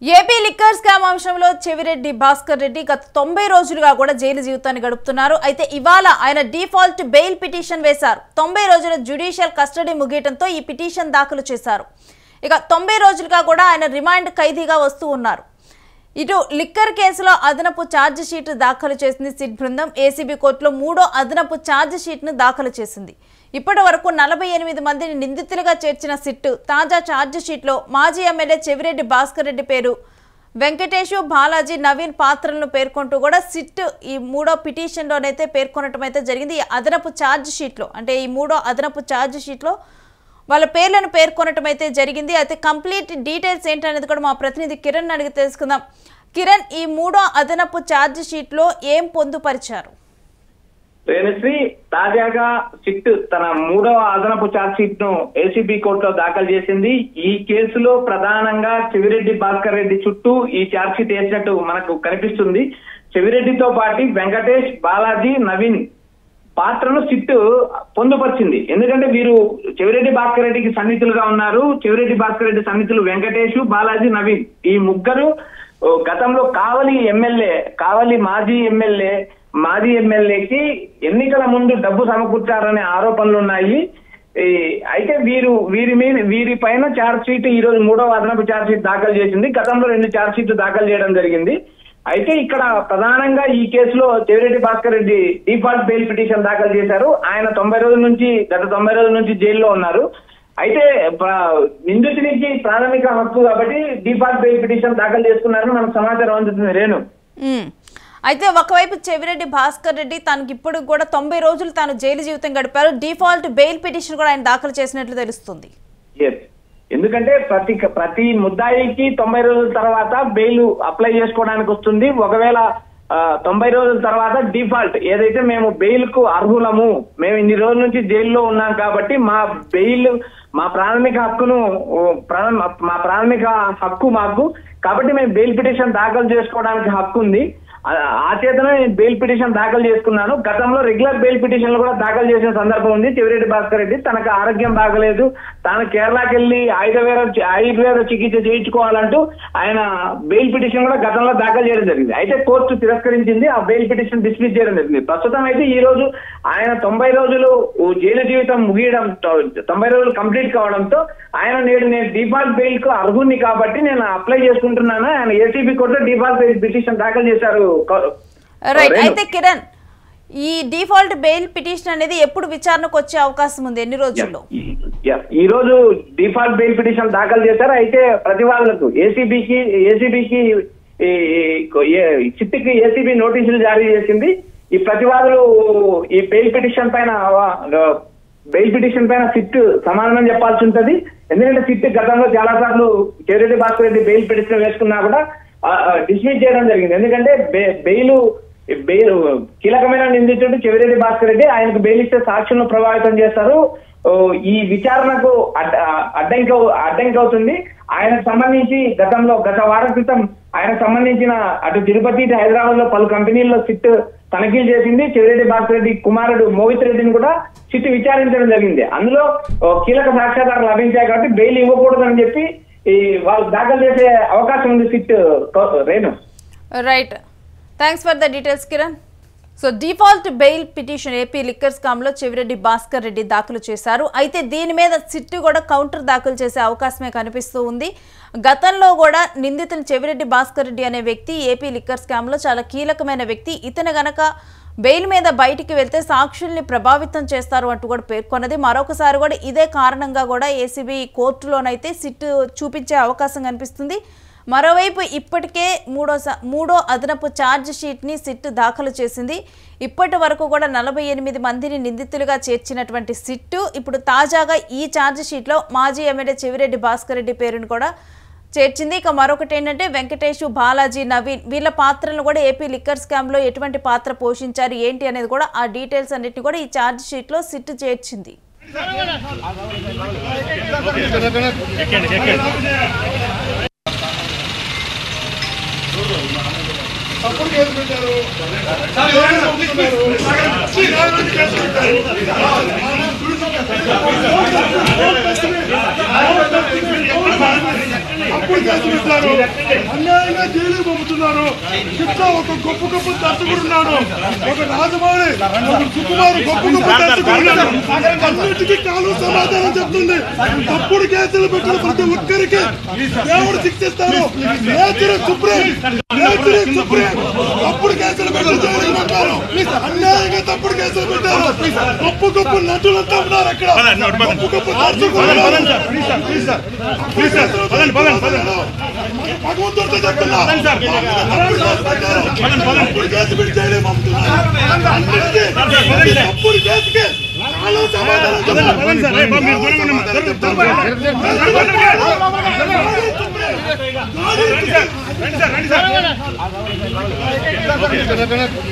AP liquor scam అంశంలో చెవిరెడ్డి భాస్కర్ రెడ్డి గత 90 రోజులుగా కూడా జైలు జీవితాన్ని గడుపుతున్నారు. అయితే ఇవాళ ఆయన డిఫాల్ట్ బెయిల్ పిటిషన్ వేశారు. 90 రోజుల జ్యుడిషియల్ కస్టడీ ముగియడంతో ఈ పిటిషన్ దాఖలు చేశారు. ఇక 90 రోజులుగా కూడా ఆయన రిమాండ్ ఖైదీగా వస్తూ ఉన్నారు. ఇటు లిక్కర్ కేసులో అదనపు ఛార్జ్ షీట్ దాఖలు చేసింది సిట్ బృందం. ఏసీబీ కోర్టులో 3వ అదనపు ఛార్జ్ షీట్ను దాఖలు చేసింది. ఇప్పటి వరకు 48 మందిని నిందితులుగా చేర్చిన సిట్ తాజా ఛార్జ్ షీట్లో మాజీ ఎమ్మెల్యే చెవిరెడ్డి భాస్కర్ రెడ్డి పేరు, వెంకటేషు, బాలాజీ, నవీన్ పాత్రలను పేర్కొంటూ కూడా సిట్ ఈ 3వ పిటిషన్లోనైతే పేర్కొనటం అయితే జరిగింది. ఈ అదనపు ఛార్జ్ షీట్లో అంటే ఈ 3వ అదనపు ఛార్జ్ షీట్లో వాళ్ళ పేర్లను పేర్కొనటం అయితే జరిగింది. అయితే కంప్లీట్ డీటెయిల్స్ ఏంటనేది కూడా మా ప్రతినిధి కిరణ్ అడిగి తెలుసుకుందాం. కిరణ్, ఈ 3వ అదనపు ఛార్జ్ షీట్లో ఏం పొందుపరిచారు? రేణుశ్రీ, తాజాగా సిట్ తన 3వ అదనపు ఛార్జ్ షీట్ ను ఏసీబీ కోర్టులో దాఖలు చేసింది. ఈ కేసులో ప్రధానంగా చెవిరెడ్డి భాస్కర్ రెడ్డి చుట్టూ ఈ ఛార్జ్ షీట్ వేసినట్టు మనకు కనిపిస్తుంది. చెవిరెడ్డితో పాటు వెంకటేష్, బాలాజీ, నవీన్ పాత్రను సిట్ పొందుపరిచింది. ఎందుకంటే వీరు చెవిరెడ్డి భాస్కర్ రెడ్డికి సన్నిహితులుగా ఉన్నారు. చెవిరెడ్డి భాస్కర్ రెడ్డి సన్నిహితులు వెంకటేష్, బాలాజీ, నవీన్. ఈ ముగ్గురు గతంలో కావలి మాజీ ఎమ్మెల్యేకి ఎన్నికల ముందు డబ్బు సమకూర్చారనే ఆరోపణలు ఉన్నాయి. అయితే వీరి పైన ఛార్జ్ షీట్ ఈ రోజు 3వ అదనపు ఛార్జ్ షీట్ దాఖలు చేసింది. గతంలో 2 ఛార్జ్ షీట్లు దాఖలు చేయడం జరిగింది. అయితే ఇక్కడ ప్రధానంగా ఈ కేసులో Chevireddy Bhaskar Reddy default bail petition దాఖలు చేశారు. ఆయన గత 90 రోజుల నుంచి జైల్లో ఉన్నారు. అయితే నిందితునికి ప్రాథమిక హక్కు కాబట్టి డిఫాల్ట్ బెయిల్ పిటిషన్ దాఖలు చేసుకున్నారని మనకు సమాచారం అందుతుంది. రేణు, అయితే ఒకవైపు చెవిరెడ్డి భాస్కర్ రెడ్డి తనకి ఇప్పుడు కూడా 90 రోజులు తాను జైలు జీవితం గడిపారు. డిఫాల్ట్ బెయిల్ పిటిషన్ కూడా ఆయన దాఖలు చేసినట్లు తెలుస్తుంది. ఎందుకంటే ప్రతి ముద్దాయికి 90 రోజుల తర్వాత బెయిల్ అప్లై చేసుకోవడానికి వస్తుంది. ఒకవేళ 90 రోజుల తర్వాత డిఫాల్ట్ ఏదైతే మేము బెయిల్ కు అర్హులము, మేము ఇన్ని రోజుల నుంచి జైల్లో ఉన్నాం కాబట్టి మా ప్రాథమిక హక్కు మాకు కాబట్టి మేము బెయిల్ పిటిషన్ దాఖలు చేసుకోవడానికి హక్కు ఉంది. ఆ చేతనే బెయిల్ పిటిషన్ దాఖలు చేసుకున్నాను. గతంలో రెగ్యులర్ బెయిల్ పిటిషన్లు కూడా దాఖలు చేసిన సందర్భం ఉంది. చెవిరెడ్డి భాస్కర్ రెడ్డి తనకు ఆరోగ్యం బాగలేదు, తాను కేరళకి వెళ్లి ఆయుర్వేద చికిత్స చేయించుకోవాలంటూ ఆయన బెయిల్ పిటిషన్ కూడా గతంలో దాఖలు చేయడం జరిగింది. అయితే కోర్టు తిరస్కరించింది. ఆ బెయిల్ పిటిషన్ డిస్మిస్ చేయడం జరిగింది. ప్రస్తుతం అయితే ఈ రోజు ఆయన 90 రోజులు జైలు జీవితం ముగియడం, 90 రోజులు కంప్లీట్ కావడంతో ఆయన నేను డిఫాల్ట్ బెయిల్ కు అర్హుణ్ణి కాబట్టి నేను అప్లై చేసుకుంటున్నాను. ఆయన ఏసీబీ కోర్టులో డిఫాల్ట్ బెయిల్ పిటిషన్ దాఖలు చేశారు. రైట్. అయితే కిరణ్, ఈ డిఫాల్ట్ బెయిల్ పిటిషన్ అనేది ఎప్పుడు విచారణకు వచ్చే అవకాశం ఉంది? ఎన్ని రోజుల్లో? ఈ రోజు డిఫాల్ట్ బెయిల్ పిటిషన్ దాఖలు చేశారు. అయితే ప్రతివాదులకు ఏసీబీకి సిట్కి ఏసీబీ నోటీసులు జారీ చేసింది. ఈ ప్రతివాదులు ఈ బెయిల్ పిటిషన్ పైన సిట్ సమాధానం చెప్పాల్సి ఉంటది. ఎందుకంటే సిట్ గతంలో చాలా సార్లు చెవిరెడ్డి భాస్కర్ రెడ్డి బెయిల్ పిటిషన్ వేసుకున్నా కూడా డిస్మిస్ చేయడం జరిగింది. ఎందుకంటే బెయిల్ కీలకమైన నిందితుడు చెవిరెడ్డి భాస్కర్ రెడ్డి, ఆయనకు బెయిల్ ఇస్తే సాక్షులను ప్రభావితం చేస్తారు, ఈ విచారణకు అడ్డంకి అవుతుంది. ఆయనకు సంబంధించి గత వారం క్రితం ఆయనకు సంబంధించిన అటు తిరుపతి, హైదరాబాద్ లో పలు కంపెనీల్లో సిట్ తనిఖీలు చేసింది. చెవిరెడ్డి భాస్కర్ రెడ్డి కుమారుడు మోహిత్ రెడ్డిని కూడా సిట్ విచారించడం జరిగింది. అందులో కీలక సాక్ష్యాధారాలు లభించాయి కాబట్టి బెయిల్ ఇవ్వకూడదని చెప్పి వాళ్ళు దాఖలు చేసే అవకాశం ఉంది SIT. Renu, right. Thanks for the details Kiran. So default bail petition AP liquor scam లో చెవిరెడ్డి భాస్కర్ రెడ్డి దాఖలు చేశారు. అయితే దీని మీద సిట్ కూడా కౌంటర్ దాఖలు చేసే అవకాశమే కనిపిస్తూ ఉంది. గతంలో కూడా నిందితులు చెవిరెడ్డి భాస్కర్ రెడ్డి అనే వ్యక్తి ఏపీ లిక్కర్ స్కామ్ లో చాలా కీలకమైన వ్యక్తి. ఇతను గనక బెయిల్ మీద బయటికి వెళ్తే సాక్షుల్ని ప్రభావితం చేస్తారు అంటూ కూడా పేర్కొన్నది. మరొకసారి కూడా ఇదే కారణంగా కూడా ఏసీబీ కోర్టులోనైతే సిట్ చూపించే అవకాశం కనిపిస్తుంది. మరోవైపు ఇప్పటికే మూడో అదనపు ఛార్జ్ షీట్ని సిట్ దాఖలు చేసింది. ఇప్పటి వరకు కూడా 48 మందిని నిందితులుగా చేర్చినటువంటి సిట్ ఇప్పుడు తాజాగా ఈ ఛార్జ్ షీట్లో మాజీ ఎమ్మెల్యే చెవిరెడ్డి భాస్కర్ రెడ్డి పేరును కూడా చేర్చింది. ఇక మరొకటి ఏంటంటే వెంకటేష్, బాలాజీ, నవీన్ వీళ్ళ పాత్రలను కూడా ఏపీ లిక్కర్ స్కామ్ లో ఎటువంటి పాత్ర పోషించారు ఏంటి అనేది కూడా ఆ డీటెయిల్స్ అన్నిటిని కూడా ఈ ఛార్జ్ షీట్ లో సిట్ చేర్చింది. Thank you. అప్పుడు కేసు పెట్టారు, అన్యాయంగా జైలు పంపుతున్నారు. శిక్ష ఒక గొప్ప గొప్ప దర్శకుడు ఉన్నాడు, ఒక రాజమౌళి, ఒక సుకుమారు గొప్ప గొప్ప దర్శకుడు ఉన్నాడు. అన్నిటికీ కాలం సమాధానం చెప్తుంది. తప్పుడు కేసులు పెట్టిన ప్రతి ఒక్కరికి దేవుడు శిక్షిస్తారు. తప్పుడు కేసులు పెట్టి జైలు పెట్టారు, అన్యాయంగా తప్పుడు కేసులు పెట్టారు. గొప్ప గొప్ప నటులంతా ఉన్నారు అక్కడ, గొప్ప గొప్ప దర్శకులు భగవంతుడితో చెప్తున్నా తప్పుడు కేసు పెట్టి జైలు పంపుతున్నారు. తప్పుడు కేసుకి కాలం సమాధానం